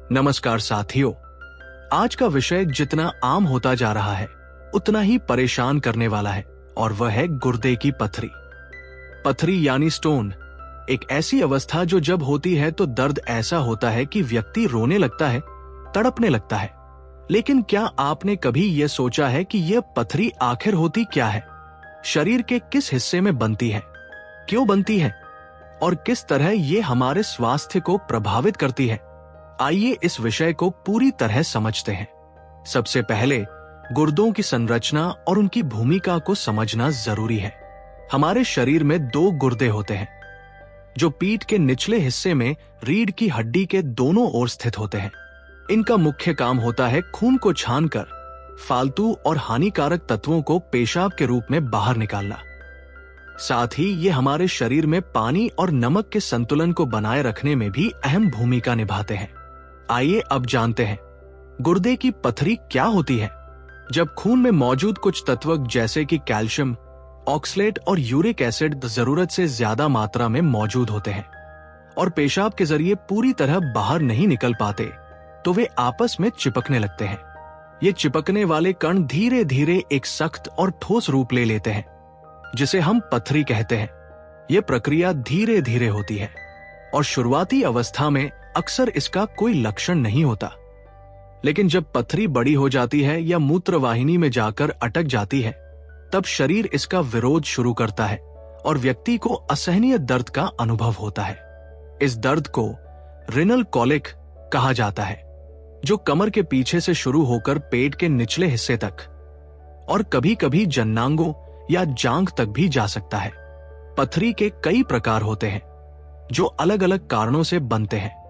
नमस्कार साथियों, आज का विषय जितना आम होता जा रहा है उतना ही परेशान करने वाला है और वह है गुर्दे की पथरी। पथरी यानी स्टोन एक ऐसी अवस्था जो जब होती है तो दर्द ऐसा होता है कि व्यक्ति रोने लगता है, तड़पने लगता है। लेकिन क्या आपने कभी यह सोचा है कि यह पथरी आखिर होती क्या है? शरीर के किस हिस्से में बनती है, क्यों बनती है और किस तरह यह हमारे स्वास्थ्य को प्रभावित करती है? आइए इस विषय को पूरी तरह समझते हैं। सबसे पहले गुर्दों की संरचना और उनकी भूमिका को समझना जरूरी है। हमारे शरीर में 2 गुर्दे होते हैं जो पीठ के निचले हिस्से में रीढ़ की हड्डी के दोनों ओर स्थित होते हैं। इनका मुख्य काम होता है खून को छानकर फालतू और हानिकारक तत्वों को पेशाब के रूप में बाहर निकालना। साथ ही ये हमारे शरीर में पानी और नमक के संतुलन को बनाए रखने में भी अहम भूमिका निभाते हैं। आइए अब जानते हैं गुर्दे की पथरी क्या होती है। जब खून में मौजूद कुछ तत्व जैसे कि कैल्शियम, ऑक्सलेट और यूरिक एसिड जरूरत से ज्यादा मात्रा में मौजूद होते हैं और पेशाब के जरिए पूरी तरह बाहर नहीं निकल पाते, तो वे आपस में चिपकने लगते हैं। ये चिपकने वाले कण धीरे धीरे एक सख्त और ठोस रूप ले लेते हैं जिसे हम पथरी कहते हैं। यह प्रक्रिया धीरे धीरे होती है और शुरुआती अवस्था में अक्सर इसका कोई लक्षण नहीं होता, लेकिन जब पथरी बड़ी हो जाती है या मूत्रवाहिनी में जाकर अटक जाती है तब शरीर इसका विरोध शुरू करता है और व्यक्ति को असहनीय दर्द का अनुभव होता है। इस दर्द को रिनल कॉलिक कहा जाता है जो कमर के पीछे से शुरू होकर पेट के निचले हिस्से तक और कभी कभी जन्नांगों या जांघ तक भी जा सकता है। पथरी के कई प्रकार होते हैं जो अलग अलग कारणों से बनते हैं।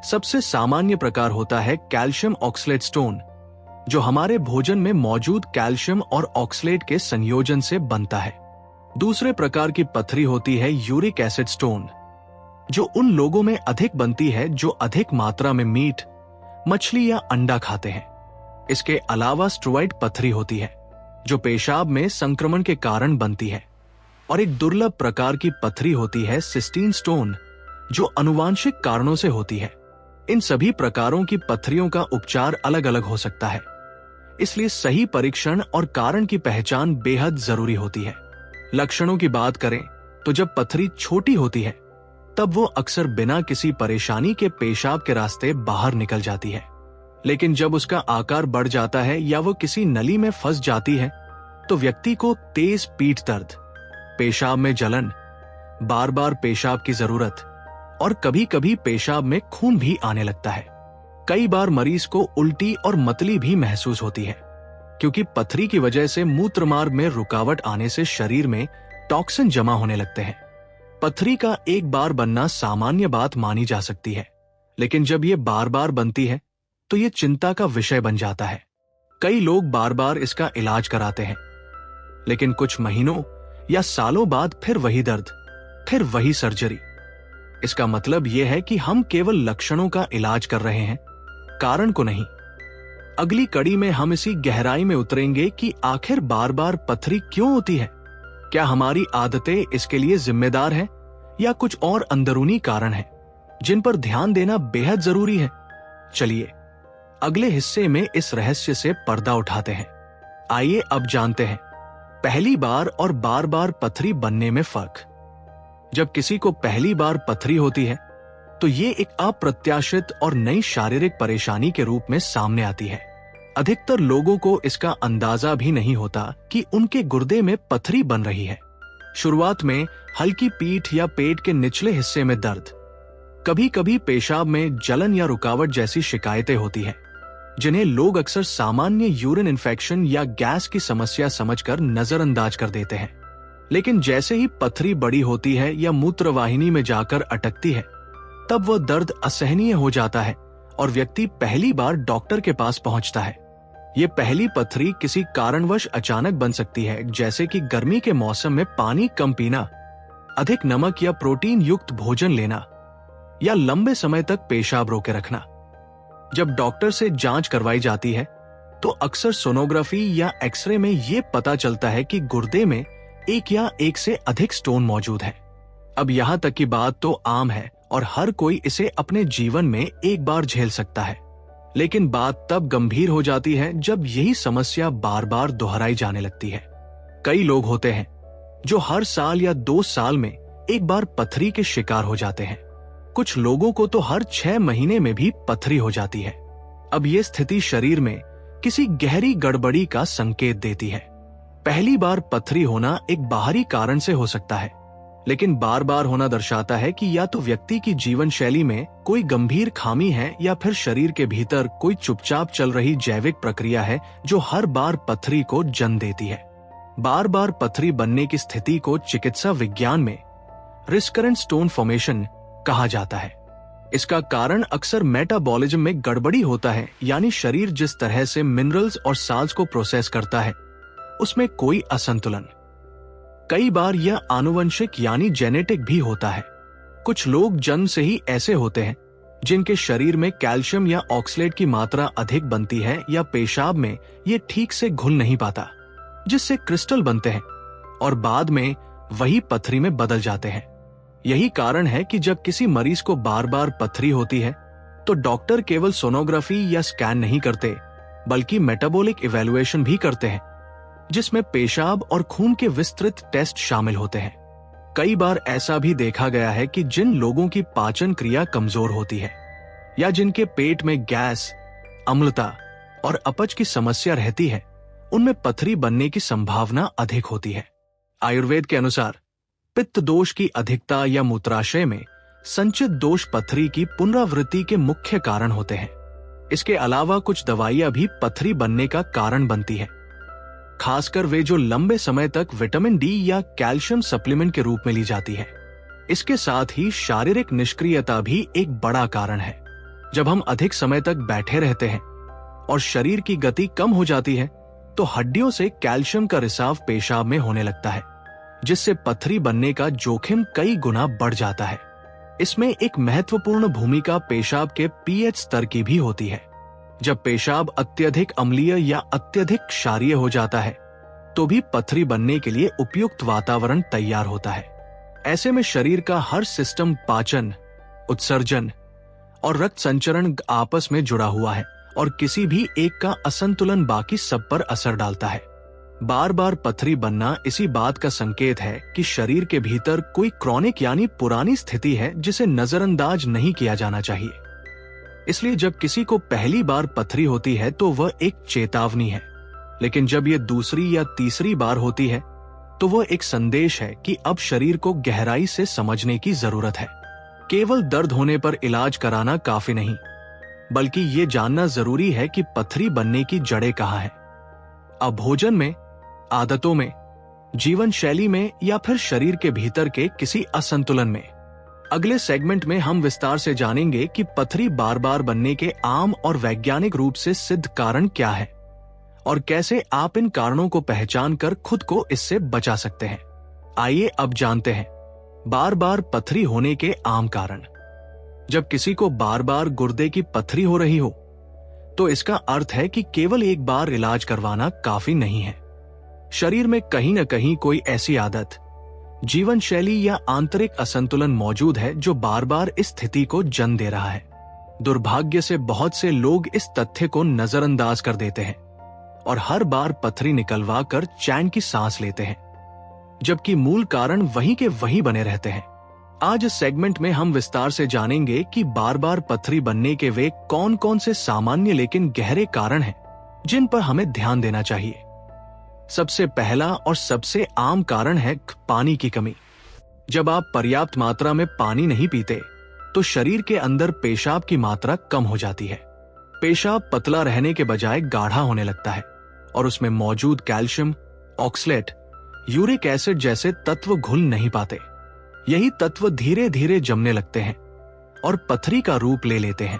सबसे सामान्य प्रकार होता है कैल्शियम ऑक्सलेट स्टोन, जो हमारे भोजन में मौजूद कैल्शियम और ऑक्सलेट के संयोजन से बनता है। दूसरे प्रकार की पथरी होती है यूरिक एसिड स्टोन, जो उन लोगों में अधिक बनती है जो अधिक मात्रा में मीट, मछली या अंडा खाते हैं। इसके अलावा स्ट्रोइड पथरी होती है जो पेशाब में संक्रमण के कारण बनती है। और एक दुर्लभ प्रकार की पथरी होती है सिस्टीन स्टोन, जो आनुवांशिक कारणों से होती है। इन सभी प्रकारों की पथरियों का उपचार अलग अलग हो सकता है, इसलिए सही परीक्षण और कारण की पहचान बेहद जरूरी होती है। लक्षणों की बात करें तो जब पथरी छोटी होती है तब वो अक्सर बिना किसी परेशानी के पेशाब के रास्ते बाहर निकल जाती है, लेकिन जब उसका आकार बढ़ जाता है या वो किसी नली में फंस जाती है तो व्यक्ति को तेज पीठ दर्द, पेशाब में जलन, बार बार पेशाब की जरूरत और कभी कभी पेशाब में खून भी आने लगता है। कई बार मरीज को उल्टी और मतली भी महसूस होती है, क्योंकि पथरी की वजह से मूत्रमार्ग में रुकावट आने से शरीर में टॉक्सिन जमा होने लगते हैं। पथरी का एक बार बनना सामान्य बात मानी जा सकती है, लेकिन जब ये बार बार बनती है तो ये चिंता का विषय बन जाता है। कई लोग बार बार इसका इलाज कराते हैं, लेकिन कुछ महीनों या सालों बाद फिर वही दर्द, फिर वही सर्जरी। इसका मतलब यह है कि हम केवल लक्षणों का इलाज कर रहे हैं, कारण को नहीं। अगली कड़ी में हम इसी गहराई में उतरेंगे कि आखिर बार बार पथरी क्यों होती है। क्या हमारी आदतें इसके लिए जिम्मेदार हैं या कुछ और अंदरूनी कारण हैं जिन पर ध्यान देना बेहद जरूरी है? चलिए अगले हिस्से में इस रहस्य से पर्दा उठाते हैं। आइए अब जानते हैं पहली बार और बार बार पथरी बनने में फर्क। जब किसी को पहली बार पथरी होती है तो ये एक अप्रत्याशित और नई शारीरिक परेशानी के रूप में सामने आती है। अधिकतर लोगों को इसका अंदाजा भी नहीं होता कि उनके गुर्दे में पथरी बन रही है। शुरुआत में हल्की पीठ या पेट के निचले हिस्से में दर्द, कभी कभी पेशाब में जलन या रुकावट जैसी शिकायतें होती हैं, जिन्हें लोग अक्सर सामान्य यूरिन इन्फेक्शन या गैस की समस्या समझकर नजरअंदाज कर देते हैं। लेकिन जैसे ही पथरी बड़ी होती है या मूत्रवाहिनी में जाकर अटकती है तब वह दर्द असहनीय हो जाता है और व्यक्ति पहली बार डॉक्टर के पास पहुंचता है। ये पहली पथरी किसी कारणवश अचानक बन सकती है, जैसे कि गर्मी के मौसम में पानी कम पीना, अधिक नमक या प्रोटीन युक्त भोजन लेना या लंबे समय तक पेशाब रोके रखना। जब डॉक्टर से जांच करवाई जाती है तो अक्सर सोनोग्राफी या एक्सरे में यह पता चलता है कि गुर्दे में एक या एक से अधिक स्टोन मौजूद है। अब यहाँ तक की बात तो आम है और हर कोई इसे अपने जीवन में एक बार झेल सकता है। लेकिन बात तब गंभीर हो जाती है जब यही समस्या बार बार दोहराई जाने लगती है। कई लोग होते हैं जो हर साल या 2 साल में एक बार पथरी के शिकार हो जाते हैं। कुछ लोगों को तो हर 6 महीने में भी पथरी हो जाती है। अब ये स्थिति शरीर में किसी गहरी गड़बड़ी का संकेत देती है। पहली बार पथरी होना एक बाहरी कारण से हो सकता है, लेकिन बार बार होना दर्शाता है कि या तो व्यक्ति की जीवन शैली में कोई गंभीर खामी है या फिर शरीर के भीतर कोई चुपचाप चल रही जैविक प्रक्रिया है जो हर बार पथरी को जन्म देती है। बार बार पथरी बनने की स्थिति को चिकित्सा विज्ञान में रिकरेंट स्टोन फॉर्मेशन कहा जाता है। इसका कारण अक्सर मेटाबॉलिज्म में गड़बड़ी होता है, यानी शरीर जिस तरह से मिनरल्स और साल्ट्स को प्रोसेस करता है उसमें कोई असंतुलन। कई बार यह आनुवंशिक यानी जेनेटिक भी होता है। कुछ लोग जन्म से ही ऐसे होते हैं जिनके शरीर में कैल्शियम या ऑक्सलेट की मात्रा अधिक बनती है या पेशाब में ये ठीक से घुल नहीं पाता, जिससे क्रिस्टल बनते हैं और बाद में वही पथरी में बदल जाते हैं। यही कारण है कि जब किसी मरीज को बार बार पथरी होती है तो डॉक्टर केवल सोनोग्राफी या स्कैन नहीं करते, बल्कि मेटाबॉलिक इवैल्यूएशन भी करते हैं, जिसमें पेशाब और खून के विस्तृत टेस्ट शामिल होते हैं। कई बार ऐसा भी देखा गया है कि जिन लोगों की पाचन क्रिया कमजोर होती है या जिनके पेट में गैस, अम्लता और अपच की समस्या रहती है, उनमें पथरी बनने की संभावना अधिक होती है। आयुर्वेद के अनुसार पित्त दोष की अधिकता या मूत्राशय में संचित दोष पथरी की पुनरावृत्ति के मुख्य कारण होते हैं। इसके अलावा कुछ दवाइयां भी पथरी बनने का कारण बनती है, खासकर वे जो लंबे समय तक विटामिन डी या कैल्शियम सप्लीमेंट के रूप में ली जाती है। इसके साथ ही शारीरिक निष्क्रियता भी एक बड़ा कारण है। जब हम अधिक समय तक बैठे रहते हैं और शरीर की गति कम हो जाती है तो हड्डियों से कैल्शियम का रिसाव पेशाब में होने लगता है, जिससे पथरी बनने का जोखिम कई गुना बढ़ जाता है। इसमें एक महत्वपूर्ण भूमिका पेशाब के पीएच स्तर की भी होती है। जब पेशाब अत्यधिक अम्लीय या अत्यधिक क्षारीय हो जाता है तो भी पथरी बनने के लिए उपयुक्त वातावरण तैयार होता है। ऐसे में शरीर का हर सिस्टम पाचन, उत्सर्जन और रक्त संचरण आपस में जुड़ा हुआ है और किसी भी एक का असंतुलन बाकी सब पर असर डालता है। बार बार पथरी बनना इसी बात का संकेत है कि शरीर के भीतर कोई क्रॉनिक यानी पुरानी स्थिति है जिसे नजरअंदाज नहीं किया जाना चाहिए। इसलिए जब किसी को पहली बार पथरी होती है तो वह एक चेतावनी है, लेकिन जब यह दूसरी या तीसरी बार होती है तो वह एक संदेश है कि अब शरीर को गहराई से समझने की जरूरत है। केवल दर्द होने पर इलाज कराना काफी नहीं, बल्कि ये जानना जरूरी है कि पथरी बनने की जड़ें कहाँ हैं। अब भोजन में, आदतों में, जीवन शैली में या फिर शरीर के भीतर के किसी असंतुलन में। अगले सेगमेंट में हम विस्तार से जानेंगे कि पथरी बार बार बनने के आम और वैज्ञानिक रूप से सिद्ध कारण क्या है और कैसे आप इन कारणों को पहचान कर खुद को इससे बचा सकते हैं। आइए अब जानते हैं बार बार पथरी होने के आम कारण। जब किसी को बार बार गुर्दे की पथरी हो रही हो तो इसका अर्थ है कि केवल एक बार इलाज करवाना काफी नहीं है। शरीर में कहीं न कहीं कोई ऐसी आदत, जीवन शैली या आंतरिक असंतुलन मौजूद है जो बार बार इस स्थिति को जन्म दे रहा है। दुर्भाग्य से बहुत से लोग इस तथ्य को नजरअंदाज कर देते हैं और हर बार पथरी निकलवा कर चैन की सांस लेते हैं, जबकि मूल कारण वहीं के वहीं बने रहते हैं। आज इस सेगमेंट में हम विस्तार से जानेंगे कि बार बार पथरी बनने के वे कौन कौन से सामान्य लेकिन गहरे कारण हैं जिन पर हमें ध्यान देना चाहिए। सबसे पहला और सबसे आम कारण है पानी की कमी। जब आप पर्याप्त मात्रा में पानी नहीं पीते तो शरीर के अंदर पेशाब की मात्रा कम हो जाती है। पेशाब पतला रहने के बजाय गाढ़ा होने लगता है और उसमें मौजूद कैल्शियम, ऑक्सलेट, यूरिक एसिड जैसे तत्व घुल नहीं पाते। यही तत्व धीरे धीरे जमने लगते हैं और पथरी का रूप ले लेते हैं।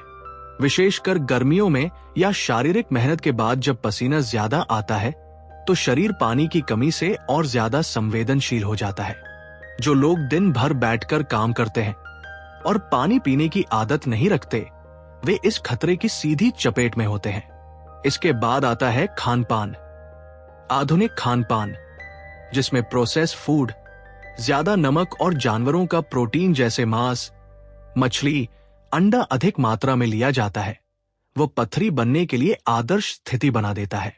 विशेषकर गर्मियों में या शारीरिक मेहनत के बाद जब पसीना ज्यादा आता है तो शरीर पानी की कमी से और ज्यादा संवेदनशील हो जाता है। जो लोग दिन भर बैठकर काम करते हैं और पानी पीने की आदत नहीं रखते, वे इस खतरे की सीधी चपेट में होते हैं। इसके बाद आता है खानपान। आधुनिक खानपान, जिसमें प्रोसेस फूड, ज्यादा नमक और जानवरों का प्रोटीन जैसे मांस, मछली, अंडा अधिक मात्रा में लिया जाता है, वो पथरी बनने के लिए आदर्श स्थिति बना देता है।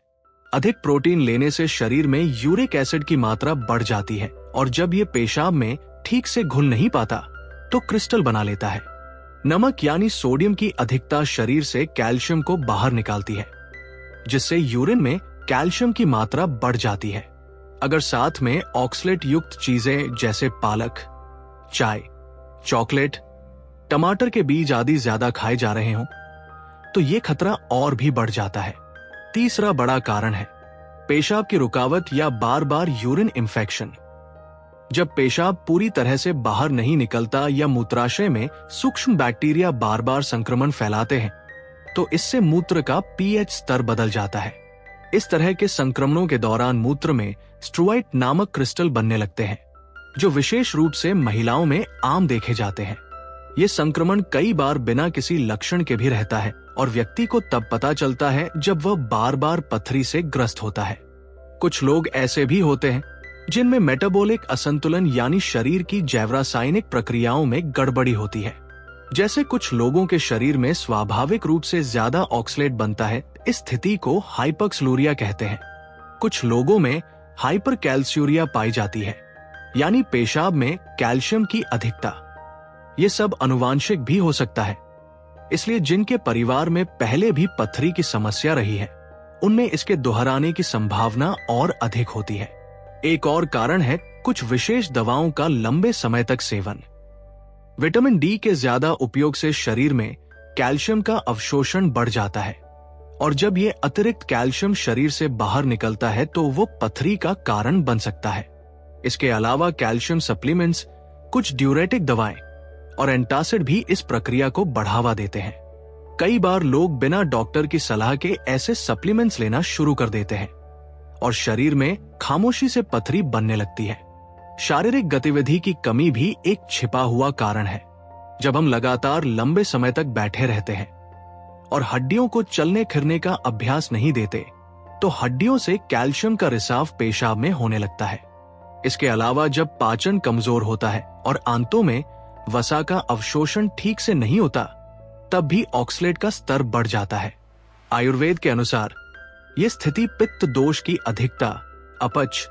अधिक प्रोटीन लेने से शरीर में यूरिक एसिड की मात्रा बढ़ जाती है और जब ये पेशाब में ठीक से घुल नहीं पाता तो क्रिस्टल बना लेता है। नमक यानी सोडियम की अधिकता शरीर से कैल्शियम को बाहर निकालती है, जिससे यूरिन में कैल्शियम की मात्रा बढ़ जाती है। अगर साथ में ऑक्सलेट युक्त चीजें जैसे पालक, चाय, चॉकलेट, टमाटर के बीज आदि ज्यादा खाए जा रहे हों तो ये खतरा और भी बढ़ जाता है। तीसरा बड़ा कारण है पेशाब की रुकावट या बार बार यूरिन इंफेक्शन। जब पेशाब पूरी तरह से बाहर नहीं निकलता या मूत्राशय में सूक्ष्म बैक्टीरिया बार बार संक्रमण फैलाते हैं तो इससे मूत्र का पीएच स्तर बदल जाता है। इस तरह के संक्रमणों के दौरान मूत्र में स्ट्रूआइट नामक क्रिस्टल बनने लगते हैं, जो विशेष रूप से महिलाओं में आम देखे जाते हैं। ये संक्रमण कई बार बिना किसी लक्षण के भी रहता है और व्यक्ति को तब पता चलता है जब वह बार बार पथरी से ग्रस्त होता है। कुछ लोग ऐसे भी होते हैं जिनमें मेटाबॉलिक असंतुलन यानी शरीर की जैव रासायनिक प्रक्रियाओं में गड़बड़ी होती है। जैसे कुछ लोगों के शरीर में स्वाभाविक रूप से ज्यादा ऑक्सलेट बनता है, इस स्थिति को हाइपॉक्सलूरिया कहते हैं। कुछ लोगों में हाइपरकैल्सियूरिया पाई जाती है, यानी पेशाब में कैल्शियम की अधिकता। ये सब अनुवांशिक भी हो सकता है, इसलिए जिनके परिवार में पहले भी पथरी की समस्या रही है उनमें इसके दोहराने की संभावना और अधिक होती है। एक और कारण है कुछ विशेष दवाओं का लंबे समय तक सेवन। विटामिन डी के ज्यादा उपयोग से शरीर में कैल्शियम का अवशोषण बढ़ जाता है और जब ये अतिरिक्त कैल्शियम शरीर से बाहर निकलता है तो वो पथरी का कारण बन सकता है। इसके अलावा कैल्शियम सप्लीमेंट्स, कुछ ड्यूरेटिक दवाएं और एंटासिड भी इस प्रक्रिया को बढ़ावा देते हैं। कई बार लोग बिना डॉक्टर की सलाह के ऐसे सप्लीमेंट्स लेना शुरू कर देते हैं और शरीर में खामोशी से पथरी बनने लगती है। शारीरिक गतिविधि की कमी भी एक छिपा हुआ कारण है। जब हम लगातार लंबे समय तक बैठे रहते हैं और हड्डियों को चलने फिरने का अभ्यास नहीं देते तो हड्डियों से कैल्शियम का रिसाव पेशाब में होने लगता है। इसके अलावा जब पाचन कमजोर होता है और आंतों में वसा का अवशोषण ठीक से नहीं होता तब भी ऑक्सलेट का स्तर बढ़ जाता है। आयुर्वेद के अनुसार यह स्थिति पित्त दोष की अधिकता, अपच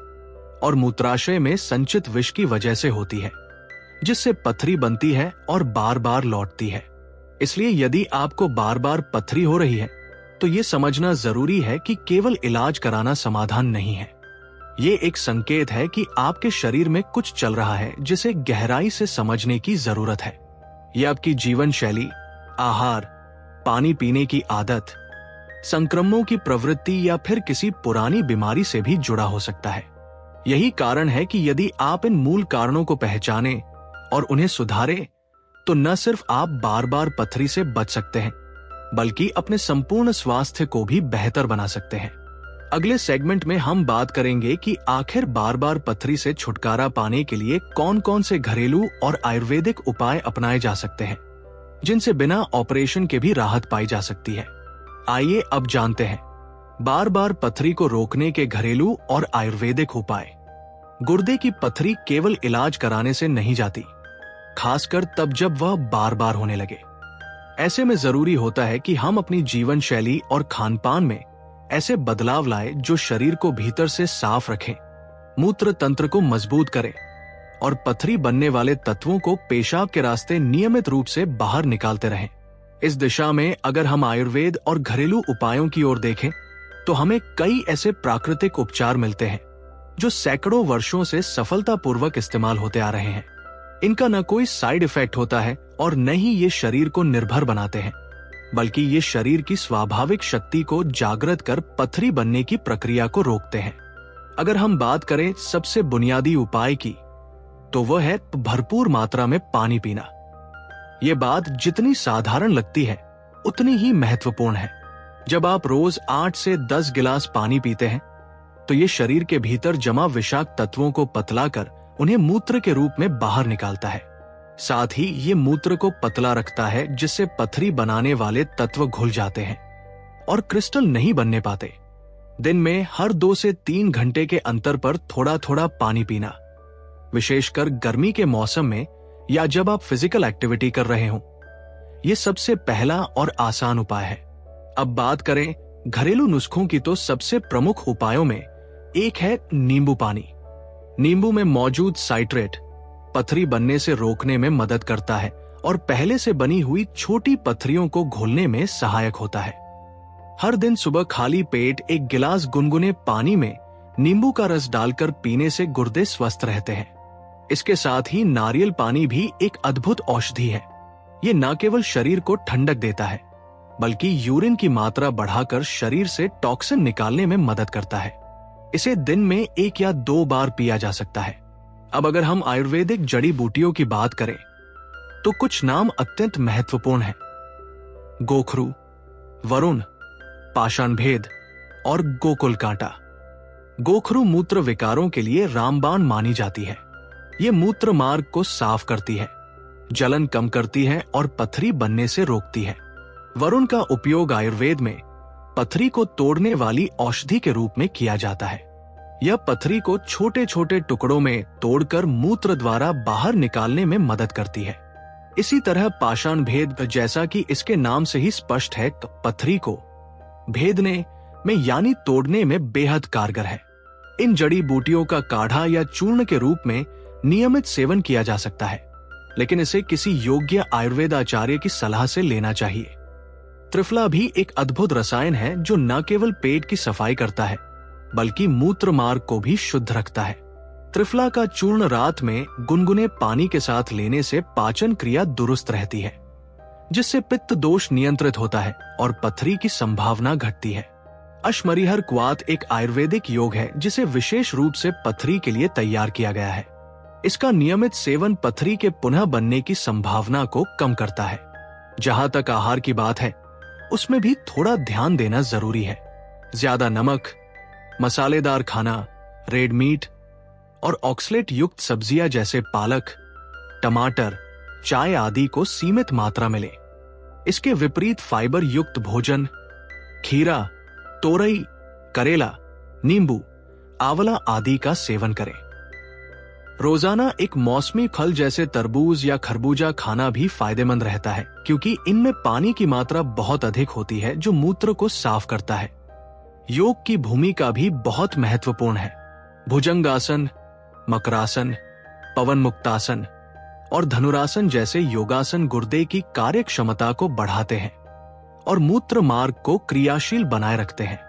और मूत्राशय में संचित विष की वजह से होती है, जिससे पथरी बनती है और बार बार लौटती है। इसलिए यदि आपको बार बार पथरी हो रही है तो ये समझना जरूरी है कि केवल इलाज कराना समाधान नहीं है। ये एक संकेत है कि आपके शरीर में कुछ चल रहा है जिसे गहराई से समझने की जरूरत है। यह आपकी जीवन शैली, आहार, पानी पीने की आदत, संक्रमणों की प्रवृत्ति या फिर किसी पुरानी बीमारी से भी जुड़ा हो सकता है। यही कारण है कि यदि आप इन मूल कारणों को पहचानें और उन्हें सुधारें तो न सिर्फ आप बार बार पथरी से बच सकते हैं बल्कि अपने संपूर्ण स्वास्थ्य को भी बेहतर बना सकते हैं। अगले सेगमेंट में हम बात करेंगे कि आखिर बार बार पथरी से छुटकारा पाने के लिए कौन कौन से घरेलू और आयुर्वेदिक उपाय अपनाए जा सकते हैं जिनसे बिना ऑपरेशन के भी राहत पाई जा सकती है। आइए अब जानते हैं बार बार पथरी को रोकने के घरेलू और आयुर्वेदिक उपाय। गुर्दे की पथरी केवल इलाज कराने से नहीं जाती, खासकर तब जब वह बार बार होने लगे। ऐसे में जरूरी होता है कि हम अपनी जीवन शैली और खानपान में ऐसे बदलाव लाए जो शरीर को भीतर से साफ रखें, मूत्र तंत्र को मजबूत करें और पथरी बनने वाले तत्वों को पेशाब के रास्ते नियमित रूप से बाहर निकालते रहें। इस दिशा में अगर हम आयुर्वेद और घरेलू उपायों की ओर देखें तो हमें कई ऐसे प्राकृतिक उपचार मिलते हैं जो सैकड़ों वर्षों से सफलतापूर्वक इस्तेमाल होते आ रहे हैं। इनका न कोई साइड इफेक्ट होता है और न ही ये शरीर को निर्भर बनाते हैं, बल्कि ये शरीर की स्वाभाविक शक्ति को जागृत कर पथरी बनने की प्रक्रिया को रोकते हैं। अगर हम बात करें सबसे बुनियादी उपाय की तो वह है भरपूर मात्रा में पानी पीना। ये बात जितनी साधारण लगती है उतनी ही महत्वपूर्ण है। जब आप रोज 8 से 10 गिलास पानी पीते हैं तो ये शरीर के भीतर जमा विषाक्त तत्वों को पतला कर उन्हें मूत्र के रूप में बाहर निकालता है। साथ ही ये मूत्र को पतला रखता है जिससे पथरी बनाने वाले तत्व घुल जाते हैं और क्रिस्टल नहीं बनने पाते। दिन में हर 2 से 3 घंटे के अंतर पर थोड़ा थोड़ा पानी पीना, विशेषकर गर्मी के मौसम में या जब आप फिजिकल एक्टिविटी कर रहे हो, ये सबसे पहला और आसान उपाय है। अब बात करें घरेलू नुस्खों की तो सबसे प्रमुख उपायों में एक है नींबू पानी। नींबू में मौजूद साइट्रेट पथरी बनने से रोकने में मदद करता है और पहले से बनी हुई छोटी पथरियों को घोलने में सहायक होता है। हर दिन सुबह खाली पेट एक गिलास गुनगुने पानी में नींबू का रस डालकर पीने से गुर्दे स्वस्थ रहते हैं। इसके साथ ही नारियल पानी भी एक अद्भुत औषधि है। ये न केवल शरीर को ठंडक देता है बल्कि यूरिन की मात्रा बढ़ाकर शरीर से टॉक्सिन निकालने में मदद करता है। इसे दिन में 1 या 2 बार पिया जा सकता है। अब अगर हम आयुर्वेदिक जड़ी बूटियों की बात करें तो कुछ नाम अत्यंत महत्वपूर्ण हैं। गोखरू, वरुण, पाषाण भेद और गोकुल कांटा। गोखरू मूत्र विकारों के लिए रामबाण मानी जाती है। ये मूत्र मार्ग को साफ करती है, जलन कम करती है और पथरी बनने से रोकती है। वरुण का उपयोग आयुर्वेद में पथरी को तोड़ने वाली औषधि के रूप में किया जाता है। यह पथरी को छोटे छोटे टुकड़ों में तोड़कर मूत्र द्वारा बाहर निकालने में मदद करती है। इसी तरह पाषाण भेद, जैसा कि इसके नाम से ही स्पष्ट है, पथरी को भेदने में यानी तोड़ने में बेहद कारगर है। इन जड़ी बूटियों का काढ़ा या चूर्ण के रूप में नियमित सेवन किया जा सकता है, लेकिन इसे किसी योग्य आयुर्वेदाचार्य की सलाह से लेना चाहिए। त्रिफला भी एक अद्भुत रसायन है जो न केवल पेट की सफाई करता है बल्कि मूत्र मार्ग को भी शुद्ध रखता है। त्रिफला का चूर्ण रात में गुनगुने पानी के साथ लेने से पाचन क्रिया दुरुस्त रहती है, जिससे पित्त दोष नियंत्रित होता है और पथरी की संभावना घटती है। अश्मरिहर क्वाथ एक आयुर्वेदिक योग है जिसे विशेष रूप से पथरी के लिए तैयार किया गया है। इसका नियमित सेवन पथरी के पुनः बनने की संभावना को कम करता है। जहां तक आहार की बात है, उसमें भी थोड़ा ध्यान देना जरूरी है। ज्यादा नमक, मसालेदार खाना, रेड मीट और ऑक्सलेट युक्त सब्जियां जैसे पालक, टमाटर, चाय आदि को सीमित मात्रा में लें। इसके विपरीत फाइबर युक्त भोजन, खीरा, तोरई, करेला, नींबू, आंवला आदि का सेवन करें। रोजाना एक मौसमी फल जैसे तरबूज या खरबूजा खाना भी फायदेमंद रहता है, क्योंकि इनमें पानी की मात्रा बहुत अधिक होती है जो मूत्र को साफ करता है। योग की भूमिका भी बहुत महत्वपूर्ण है। भुजंगासन, मकरासन, पवन मुक्तासन और धनुरासन जैसे योगासन गुर्दे की कार्य क्षमता को बढ़ाते हैं और मूत्र मार्ग को क्रियाशील बनाए रखते हैं।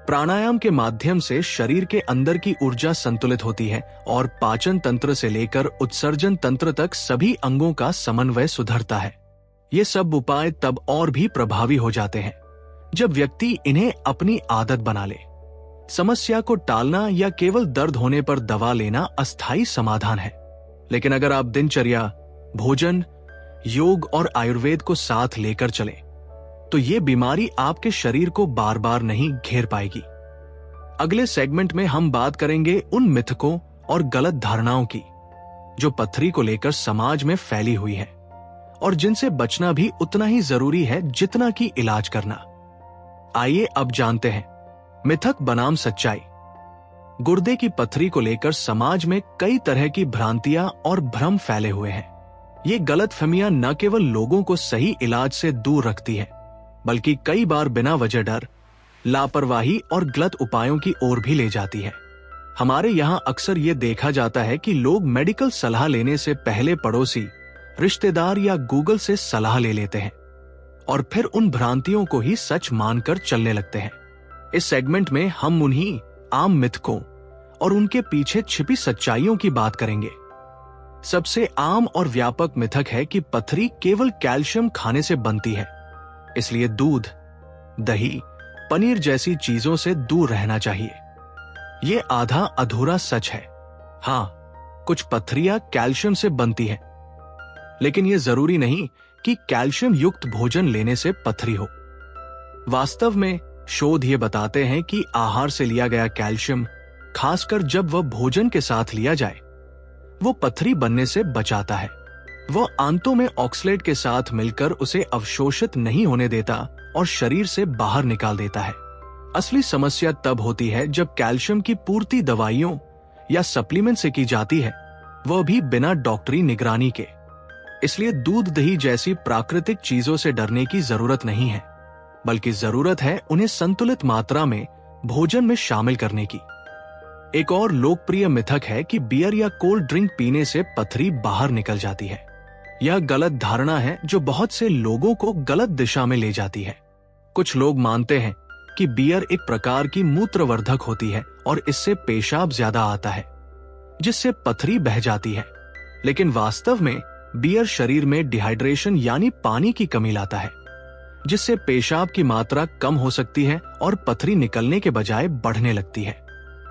प्राणायाम के माध्यम से शरीर के अंदर की ऊर्जा संतुलित होती है और पाचन तंत्र से लेकर उत्सर्जन तंत्र तक सभी अंगों का समन्वय सुधरता है। ये सब उपाय तब और भी प्रभावी हो जाते हैं जब व्यक्ति इन्हें अपनी आदत बना ले। समस्या को टालना या केवल दर्द होने पर दवा लेना अस्थायी समाधान है, लेकिन अगर आप दिनचर्या, भोजन, योग और आयुर्वेद को साथ लेकर चलें, तो ये बीमारी आपके शरीर को बार बार नहीं घेर पाएगी। अगले सेगमेंट में हम बात करेंगे उन मिथकों और गलत धारणाओं की जो पथरी को लेकर समाज में फैली हुई है और जिनसे बचना भी उतना ही जरूरी है जितना कि इलाज करना। आइए अब जानते हैं मिथक बनाम सच्चाई। गुर्दे की पथरी को लेकर समाज में कई तरह की भ्रांतियां और भ्रम फैले हुए हैं। ये गलतफहमियां न केवल लोगों को सही इलाज से दूर रखती है, बल्कि कई बार बिना वजह डर, लापरवाही और गलत उपायों की ओर भी ले जाती है। हमारे यहाँ अक्सर ये देखा जाता है कि लोग मेडिकल सलाह लेने से पहले पड़ोसी, रिश्तेदार या गूगल से सलाह ले लेते हैं और फिर उन भ्रांतियों को ही सच मानकर चलने लगते हैं। इस सेगमेंट में हम उन्हीं आम मिथकों और उनके पीछे छिपी सच्चाइयों की बात करेंगे। सबसे आम और व्यापक मिथक है कि पथरी केवल कैल्शियम खाने से बनती है, इसलिए दूध, दही, पनीर जैसी चीजों से दूर रहना चाहिए। ये आधा अधूरा सच है। हाँ, कुछ पथरियां कैल्शियम से बनती हैं, लेकिन यह जरूरी नहीं कि कैल्शियम युक्त भोजन लेने से पथरी हो। वास्तव में शोध ये बताते हैं कि आहार से लिया गया कैल्शियम, खासकर जब वह भोजन के साथ लिया जाए, वो पथरी बनने से बचाता है। वह आंतों में ऑक्सलेट के साथ मिलकर उसे अवशोषित नहीं होने देता और शरीर से बाहर निकाल देता है। असली समस्या तब होती है जब कैल्शियम की पूर्ति दवाइयों या सप्लीमेंट से की जाती है, वह भी बिना डॉक्टरी निगरानी के। इसलिए दूध, दही जैसी प्राकृतिक चीजों से डरने की जरूरत नहीं है। बल्कि जरूरत है उन्हें संतुलित मात्रा में भोजन में शामिल करने की। एक और लोकप्रिय मिथक है कि बियर या कोल्ड ड्रिंक पीने से पथरी बाहर निकल जाती है। यह गलत धारणा है जो बहुत से लोगों को गलत दिशा में ले जाती है। कुछ लोग मानते हैं कि बियर एक प्रकार की मूत्रवर्धक होती है और इससे पेशाब ज्यादा आता है, जिससे पथरी बह जाती है। लेकिन वास्तव में बियर शरीर में डिहाइड्रेशन यानी पानी की कमी लाता है, जिससे पेशाब की मात्रा कम हो सकती है और पथरी निकलने के बजाय बढ़ने लगती है।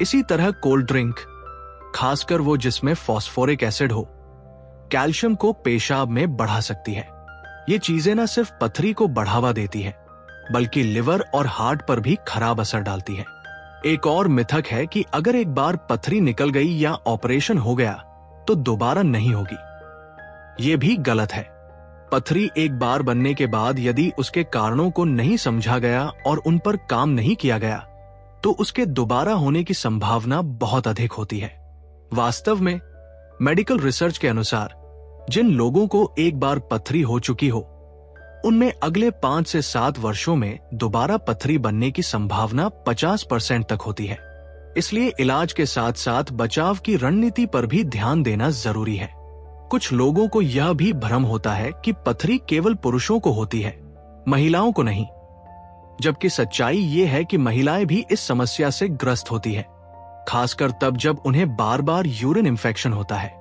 इसी तरह कोल्ड ड्रिंक, खासकर वो जिसमें फॉस्फोरिक एसिड हो, कैल्शियम को पेशाब में बढ़ा सकती है। ये चीजें न सिर्फ पथरी को बढ़ावा देती है, बल्कि लिवर और हार्ट पर भी खराब असर डालती है। एक और मिथक है कि अगर एक बार पथरी निकल गई या ऑपरेशन हो गया तो दोबारा नहीं होगी। ये भी गलत है। पथरी एक बार बनने के बाद यदि उसके कारणों को नहीं समझा गया और उन पर काम नहीं किया गया तो उसके दोबारा होने की संभावना बहुत अधिक होती है। वास्तव में मेडिकल रिसर्च के अनुसार जिन लोगों को एक बार पथरी हो चुकी हो, उनमें अगले 5 से 7 वर्षों में दोबारा पथरी बनने की संभावना 50% तक होती है। इसलिए इलाज के साथ साथ बचाव की रणनीति पर भी ध्यान देना जरूरी है। कुछ लोगों को यह भी भ्रम होता है कि पथरी केवल पुरुषों को होती है, महिलाओं को नहीं, जबकि सच्चाई ये है कि महिलाएं भी इस समस्या से ग्रस्त होती है, खासकर तब जब उन्हें बार बार यूरिन इन्फेक्शन होता है।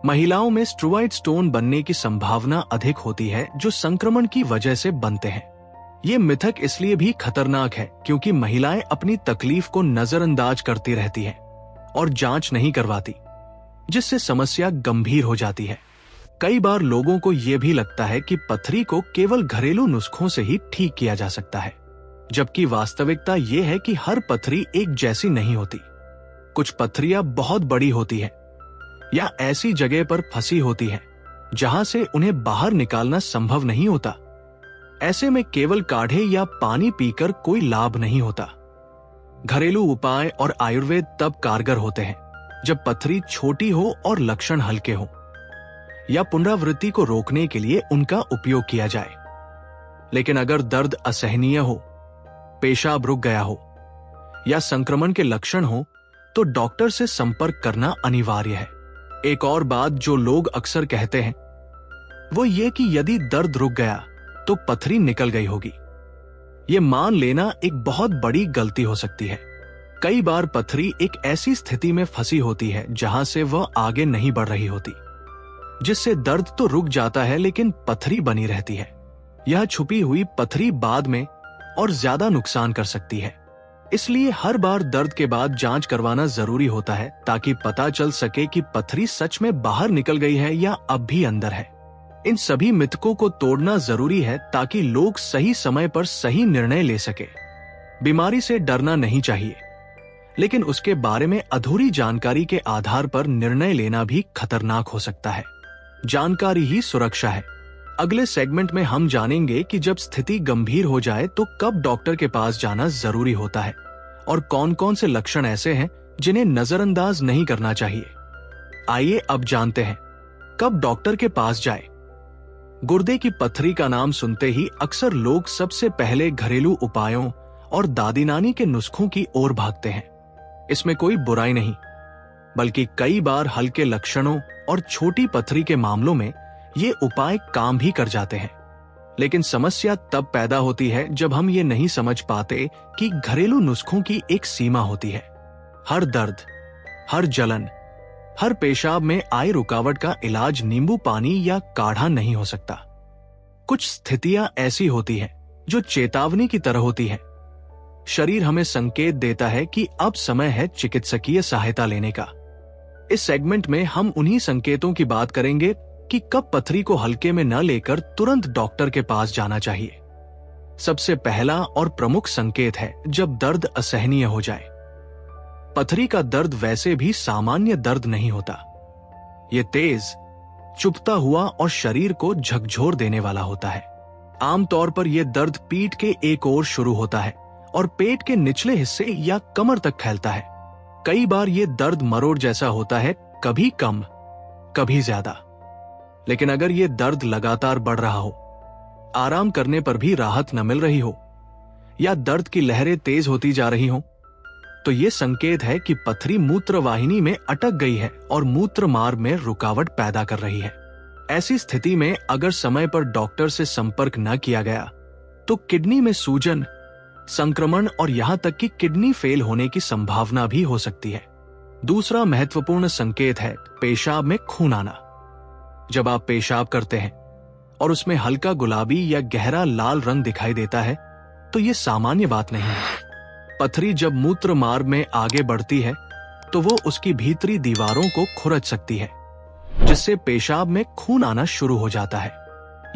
महिलाओं में स्ट्रोमाइड स्टोन बनने की संभावना अधिक होती है, जो संक्रमण की वजह से बनते हैं। ये मिथक इसलिए भी खतरनाक है क्योंकि महिलाएं अपनी तकलीफ को नजरअंदाज करती रहती हैं और जांच नहीं करवाती, जिससे समस्या गंभीर हो जाती है। कई बार लोगों को यह भी लगता है कि पथरी को केवल घरेलू नुस्खों से ही ठीक किया जा सकता है, जबकि वास्तविकता यह है कि हर पथरी एक जैसी नहीं होती। कुछ पथरियां बहुत बड़ी होती है या ऐसी जगह पर फंसी होती है जहां से उन्हें बाहर निकालना संभव नहीं होता। ऐसे में केवल काढ़े या पानी पीकर कोई लाभ नहीं होता। घरेलू उपाय और आयुर्वेद तब कारगर होते हैं जब पथरी छोटी हो और लक्षण हल्के हो, या पुनरावृत्ति को रोकने के लिए उनका उपयोग किया जाए। लेकिन अगर दर्द असहनीय हो, पेशाब रुक गया हो या संक्रमण के लक्षण हो तो डॉक्टर से संपर्क करना अनिवार्य है। एक और बात जो लोग अक्सर कहते हैं वो ये कि यदि दर्द रुक गया तो पथरी निकल गई होगी। ये मान लेना एक बहुत बड़ी गलती हो सकती है। कई बार पथरी एक ऐसी स्थिति में फंसी होती है जहां से वह आगे नहीं बढ़ रही होती, जिससे दर्द तो रुक जाता है लेकिन पथरी बनी रहती है। यह छुपी हुई पथरी बाद में और ज्यादा नुकसान कर सकती है। इसलिए हर बार दर्द के बाद जांच करवाना जरूरी होता है ताकि पता चल सके कि पथरी सच में बाहर निकल गई है या अब भी अंदर है। इन सभी मिथकों को तोड़ना जरूरी है ताकि लोग सही समय पर सही निर्णय ले सके। बीमारी से डरना नहीं चाहिए, लेकिन उसके बारे में अधूरी जानकारी के आधार पर निर्णय लेना भी खतरनाक हो सकता है। जानकारी ही सुरक्षा है। अगले सेगमेंट में हम जानेंगे कि जब स्थिति गंभीर हो जाए तो कब डॉक्टर के पास जाना जरूरी होता है और कौन कौन से लक्षण ऐसे हैं जिन्हें नजरअंदाज नहीं करना चाहिए। आइए अब जानते हैं कब डॉक्टर के पास जाए। गुर्दे की पथरी का नाम सुनते ही अक्सर लोग सबसे पहले घरेलू उपायों और दादी नानी के नुस्खों की ओर भागते हैं। इसमें कोई बुराई नहीं, बल्कि कई बार हल्के लक्षणों और छोटी पथरी के मामलों में ये उपाय काम भी कर जाते हैं। लेकिन समस्या तब पैदा होती है जब हम ये नहीं समझ पाते कि घरेलू नुस्खों की एक सीमा होती है। हर दर्द, हर जलन, हर पेशाब में आई रुकावट का इलाज नींबू पानी या काढ़ा नहीं हो सकता। कुछ स्थितियां ऐसी होती हैं जो चेतावनी की तरह होती है। शरीर हमें संकेत देता है कि अब समय है चिकित्सकीय सहायता लेने का। इस सेगमेंट में हम उन्हीं संकेतों की बात करेंगे कि कब पथरी को हल्के में न लेकर तुरंत डॉक्टर के पास जाना चाहिए। सबसे पहला और प्रमुख संकेत है जब दर्द असहनीय हो जाए। पथरी का दर्द वैसे भी सामान्य दर्द नहीं होता। ये तेज, चुभता हुआ और शरीर को झकझोर देने वाला होता है। आमतौर पर यह दर्द पीठ के एक ओर शुरू होता है और पेट के निचले हिस्से या कमर तक फैलता है। कई बार यह दर्द मरोड़ जैसा होता है, कभी कम, कभी ज्यादा। लेकिन अगर यह दर्द लगातार बढ़ रहा हो, आराम करने पर भी राहत न मिल रही हो या दर्द की लहरें तेज होती जा रही हों, तो ये संकेत है कि पथरी मूत्र वाहिनी में अटक गई है और मूत्र मार्ग में रुकावट पैदा कर रही है। ऐसी स्थिति में अगर समय पर डॉक्टर से संपर्क न किया गया तो किडनी में सूजन, संक्रमण और यहां तक कि किडनी फेल होने की संभावना भी हो सकती है। दूसरा महत्वपूर्ण संकेत है पेशाब में खून आना। जब आप पेशाब करते हैं और उसमें हल्का गुलाबी या गहरा लाल रंग दिखाई देता है तो यह सामान्य बात नहीं है। पथरी जब मूत्र मार्ग में आगे बढ़ती है तो वो उसकी भीतरी दीवारों को खुरच सकती है, जिससे पेशाब में खून आना शुरू हो जाता है।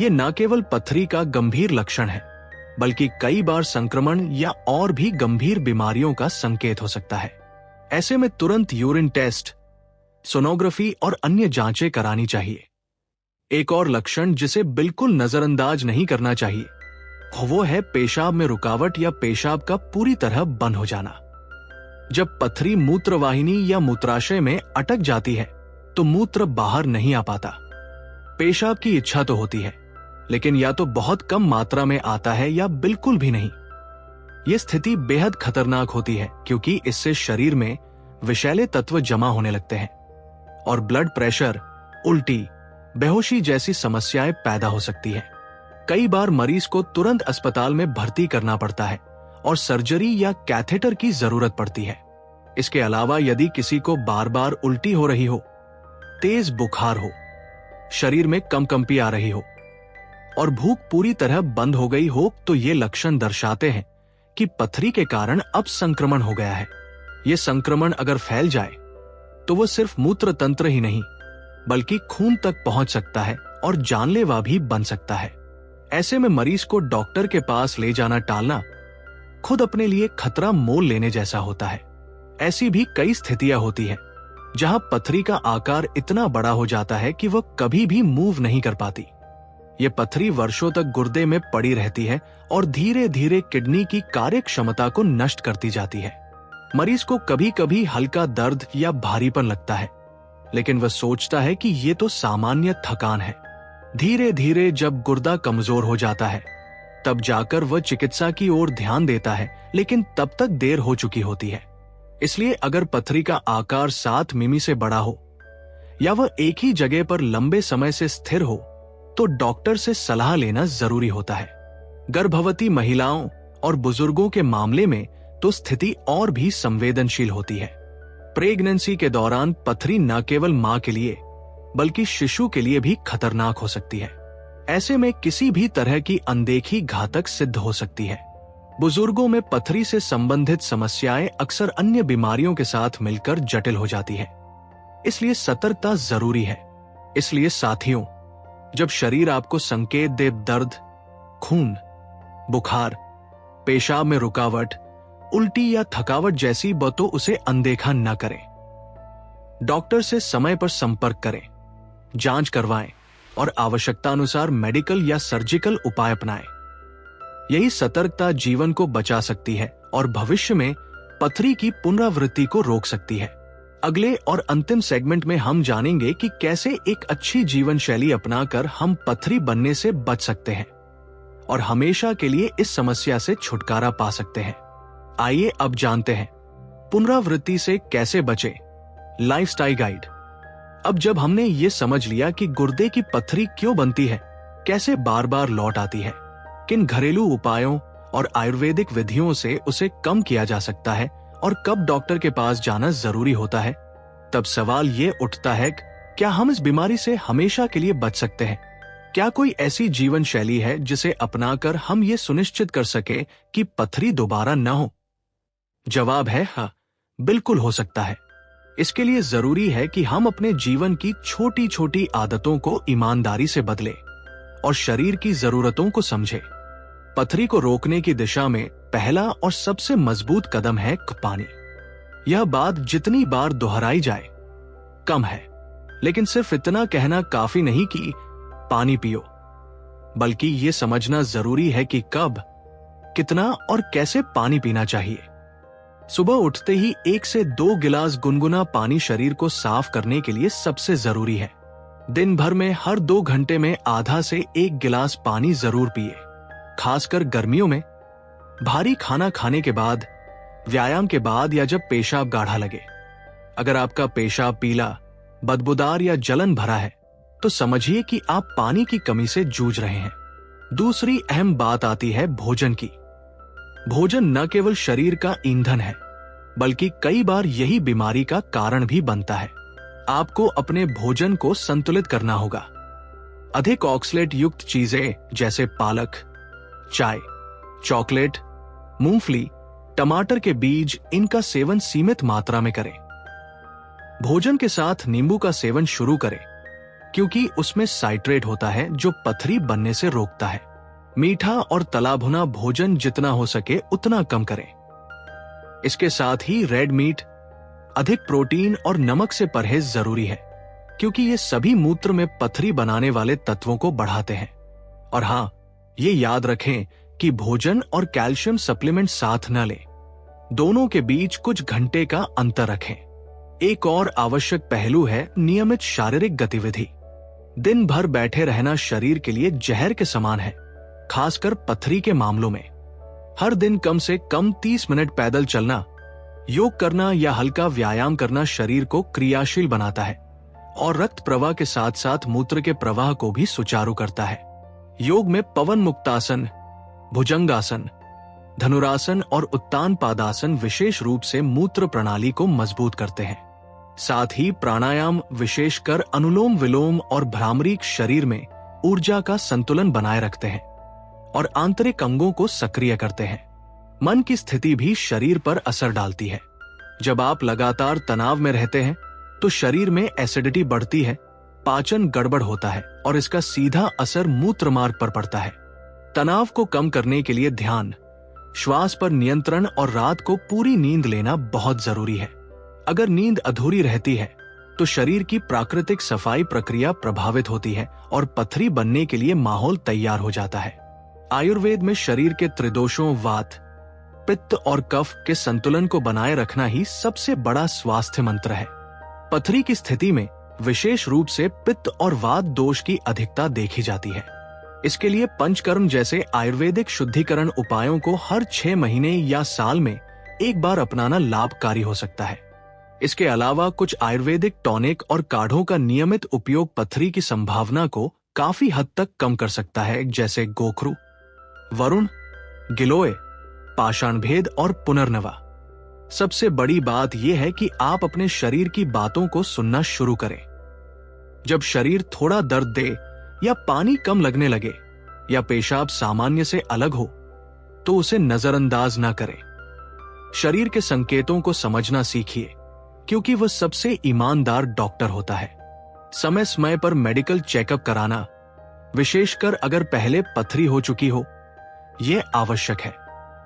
ये न केवल पथरी का गंभीर लक्षण है, बल्कि कई बार संक्रमण या और भी गंभीर बीमारियों का संकेत हो सकता है। ऐसे में तुरंत यूरिन टेस्ट, सोनोग्राफी और अन्य जांचें करानी चाहिए। एक और लक्षण जिसे बिल्कुल नजरअंदाज नहीं करना चाहिए वो है पेशाब में रुकावट या पेशाब का पूरी तरह बंद हो जाना। जब पथरी मूत्रवाहिनी या मूत्राशय में अटक जाती है तो मूत्र बाहर नहीं आ पाता। पेशाब की इच्छा तो होती है, लेकिन या तो बहुत कम मात्रा में आता है या बिल्कुल भी नहीं। यह स्थिति बेहद खतरनाक होती है क्योंकि इससे शरीर में विषैले तत्व जमा होने लगते हैं और ब्लड प्रेशर, उल्टी, बेहोशी जैसी समस्याएं पैदा हो सकती है। कई बार मरीज को तुरंत अस्पताल में भर्ती करना पड़ता है और सर्जरी या कैथेटर की जरूरत पड़ती है। इसके अलावा यदि किसी को बार बार उल्टी हो रही हो, तेज बुखार हो, शरीर में कंपी आ रही हो और भूख पूरी तरह बंद हो गई हो तो ये लक्षण दर्शाते हैं कि पथरी के कारण अब संक्रमण हो गया है। ये संक्रमण अगर फैल जाए तो वो सिर्फ मूत्र तंत्र ही नहीं बल्कि खून तक पहुंच सकता है और जानलेवा भी बन सकता है। ऐसे में मरीज को डॉक्टर के पास ले जाना टालना खुद अपने लिए खतरा मोल लेने जैसा होता है। ऐसी भी कई स्थितियां होती हैं जहां पथरी का आकार इतना बड़ा हो जाता है कि वह कभी भी मूव नहीं कर पाती। ये पथरी वर्षों तक गुर्दे में पड़ी रहती है और धीरे धीरे किडनी की कार्य क्षमता को नष्ट करती जाती है। मरीज को कभी कभी हल्का दर्द या भारीपन लगता है, लेकिन वह सोचता है कि ये तो सामान्य थकान है। धीरे धीरे जब गुर्दा कमजोर हो जाता है तब जाकर वह चिकित्सा की ओर ध्यान देता है, लेकिन तब तक देर हो चुकी होती है। इसलिए अगर पथरी का आकार 7 मिमी से बड़ा हो या वह एक ही जगह पर लंबे समय से स्थिर हो तो डॉक्टर से सलाह लेना जरूरी होता है। गर्भवती महिलाओं और बुजुर्गों के मामले में तो स्थिति और भी संवेदनशील होती है। प्रेगनेंसी के दौरान पथरी न केवल मां के लिए बल्कि शिशु के लिए भी खतरनाक हो सकती है। ऐसे में किसी भी तरह की अनदेखी घातक सिद्ध हो सकती है। बुजुर्गों में पथरी से संबंधित समस्याएं अक्सर अन्य बीमारियों के साथ मिलकर जटिल हो जाती है, इसलिए सतर्कता जरूरी है। इसलिए साथियों, जब शरीर आपको संकेत दे दर्द, खून, बुखार, पेशाब में रुकावट, उल्टी या थकावट जैसी बातों उसे अनदेखा न करें। डॉक्टर से समय पर संपर्क करें, जांच करवाएं और आवश्यकता अनुसार मेडिकल या सर्जिकल उपाय अपनाएं। यही सतर्कता जीवन को बचा सकती है और भविष्य में पथरी की पुनरावृत्ति को रोक सकती है। अगले और अंतिम सेगमेंट में हम जानेंगे कि कैसे एक अच्छी जीवन शैली अपनाकर हम पथरी बनने से बच सकते हैं और हमेशा के लिए इस समस्या से छुटकारा पा सकते हैं। आइए अब जानते हैं पुनरावृत्ति से कैसे बचें। Lifestyle guide. अब जब हमने ये समझ लिया कि गुर्दे की पथरी क्यों बनती है, कैसे बार बार लौट आती है, किन घरेलू उपायों और आयुर्वेदिक विधियों से उसे कम किया जा सकता है और कब डॉक्टर के पास जाना जरूरी होता है, तब सवाल ये उठता है, क्या हम इस बीमारी से हमेशा के लिए बच सकते हैं? क्या कोई ऐसी जीवन शैली है जिसे अपनाकर हम ये सुनिश्चित कर सके कि पथरी दोबारा न हो? जवाब है हाँ, बिल्कुल हो सकता है। इसके लिए जरूरी है कि हम अपने जीवन की छोटी छोटी आदतों को ईमानदारी से बदलें और शरीर की जरूरतों को समझें। पथरी को रोकने की दिशा में पहला और सबसे मजबूत कदम है पानी। यह बात जितनी बार दोहराई जाए कम है, लेकिन सिर्फ इतना कहना काफी नहीं कि पानी पियो, बल्कि यह समझना जरूरी है कि कब, कितना और कैसे पानी पीना चाहिए। सुबह उठते ही 1 से 2 गिलास गुनगुना पानी शरीर को साफ करने के लिए सबसे जरूरी है। दिन भर में हर 2 घंटे में आधा से 1 गिलास पानी जरूर पिए। खासकर गर्मियों में भारी खाना खाने के बाद, व्यायाम के बाद या जब पेशाब गाढ़ा लगे। अगर आपका पेशाब पीला, बदबूदार या जलन भरा है तो समझिए कि आप पानी की कमी से जूझ रहे हैं। दूसरी अहम बात आती है भोजन की। भोजन न केवल शरीर का ईंधन है, बल्कि कई बार यही बीमारी का कारण भी बनता है। आपको अपने भोजन को संतुलित करना होगा। अधिक ऑक्सलेट युक्त चीजें जैसे पालक, चाय, चॉकलेट, मूंगफली, टमाटर के बीज, इनका सेवन सीमित मात्रा में करें। भोजन के साथ नींबू का सेवन शुरू करें, क्योंकि उसमें साइट्रेट होता है जो पथरी बनने से रोकता है। मीठा और तला भुना भोजन जितना हो सके उतना कम करें। इसके साथ ही रेड मीट, अधिक प्रोटीन और नमक से परहेज जरूरी है, क्योंकि ये सभी मूत्र में पथरी बनाने वाले तत्वों को बढ़ाते हैं। और हाँ, ये याद रखें कि भोजन और कैल्शियम सप्लीमेंट साथ न लें। दोनों के बीच कुछ घंटे का अंतर रखें। एक और आवश्यक पहलू है नियमित शारीरिक गतिविधि। दिन भर बैठे रहना शरीर के लिए जहर के समान है, खासकर पथरी के मामलों में। हर दिन कम से कम 30 मिनट पैदल चलना, योग करना या हल्का व्यायाम करना शरीर को क्रियाशील बनाता है और रक्त प्रवाह के साथ साथ मूत्र के प्रवाह को भी सुचारू करता है। योग में पवन मुक्तासन, भुजंगासन, धनुरासन और उत्तान पादासन विशेष रूप से मूत्र प्रणाली को मजबूत करते हैं। साथ ही प्राणायाम, विशेषकर अनुलोम विलोम और भ्रामरी, शरीर में ऊर्जा का संतुलन बनाए रखते हैं और आंतरिक अंगों को सक्रिय करते हैं। मन की स्थिति भी शरीर पर असर डालती है। जब आप लगातार तनाव में रहते हैं तो शरीर में एसिडिटी बढ़ती है, पाचन गड़बड़ होता है और इसका सीधा असर मूत्र मार्ग पर पड़ता है। तनाव को कम करने के लिए ध्यान, श्वास पर नियंत्रण और रात को पूरी नींद लेना बहुत जरूरी है। अगर नींद अधूरी रहती है तो शरीर की प्राकृतिक सफाई प्रक्रिया प्रभावित होती है और पथरी बनने के लिए माहौल तैयार हो जाता है। आयुर्वेद में शरीर के त्रिदोषों वात, पित्त और कफ के संतुलन को बनाए रखना ही सबसे बड़ा स्वास्थ्य मंत्र है। पथरी की स्थिति में विशेष रूप से पित्त और वात दोष की अधिकता देखी जाती है। इसके लिए पंचकर्म जैसे आयुर्वेदिक शुद्धिकरण उपायों को हर 6 महीने या साल में एक बार अपनाना लाभकारी हो सकता है। इसके अलावा कुछ आयुर्वेदिक टॉनिक और काढ़ों का नियमित उपयोग पथरी की संभावना को काफी हद तक कम कर सकता है, जैसे गोखरू, वरुण, गिलोय, पाषाण भेद और पुनर्नवा। सबसे बड़ी बात यह है कि आप अपने शरीर की बातों को सुनना शुरू करें। जब शरीर थोड़ा दर्द दे या पानी कम लगने लगे या पेशाब सामान्य से अलग हो तो उसे नजरअंदाज ना करें। शरीर के संकेतों को समझना सीखिए, क्योंकि वह सबसे ईमानदार डॉक्टर होता है। समय समय पर मेडिकल चेकअप कराना, विशेषकर अगर पहले पथरी हो चुकी हो, यह आवश्यक है।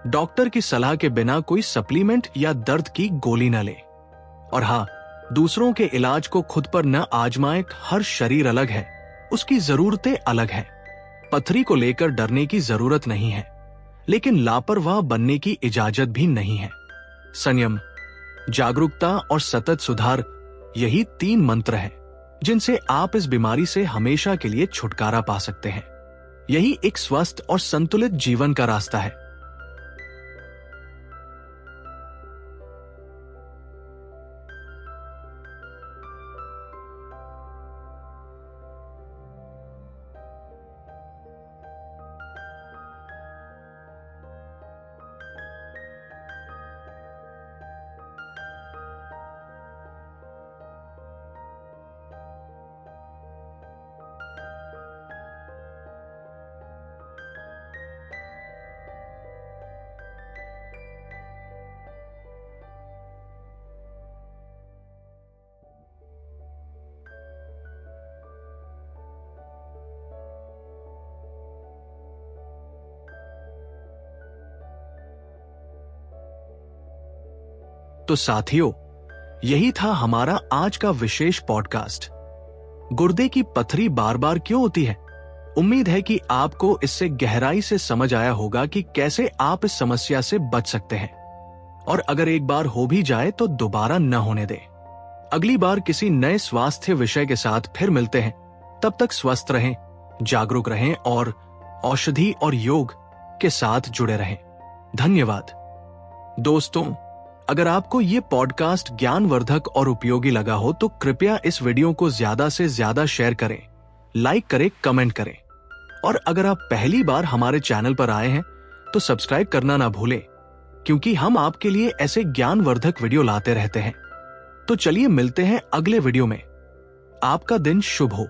डॉक्टर की सलाह के बिना कोई सप्लीमेंट या दर्द की गोली न ले। और हाँ, दूसरों के इलाज को खुद पर न आजमाएं। हर शरीर अलग है, उसकी जरूरतें अलग हैं। पथरी को लेकर डरने की जरूरत नहीं है, लेकिन लापरवाह बनने की इजाजत भी नहीं है। संयम, जागरूकता और सतत सुधार, यही 3 मंत्र हैं जिनसे आप इस बीमारी से हमेशा के लिए छुटकारा पा सकते हैं। यही एक स्वस्थ और संतुलित जीवन का रास्ता है। तो साथियों, यही था हमारा आज का विशेष पॉडकास्ट। गुर्दे की पथरी बार बार क्यों होती है? उम्मीद है कि आपको इससे गहराई से समझ आया होगा कि कैसे आप इस समस्या से बच सकते हैं, और अगर एक बार हो भी जाए तो दोबारा न होने दें। अगली बार किसी नए स्वास्थ्य विषय के साथ फिर मिलते हैं। तब तक स्वस्थ रहें, जागरूक रहें और औषधि और योग के साथ जुड़े रहें। धन्यवाद। दोस्तों, अगर आपको ये पॉडकास्ट ज्ञानवर्धक और उपयोगी लगा हो तो कृपया इस वीडियो को ज्यादा से ज्यादा शेयर करें, लाइक करें, कमेंट करें। और अगर आप पहली बार हमारे चैनल पर आए हैं तो सब्सक्राइब करना ना भूलें, क्योंकि हम आपके लिए ऐसे ज्ञानवर्धक वीडियो लाते रहते हैं। तो चलिए मिलते हैं अगले वीडियो में। आपका दिन शुभ हो।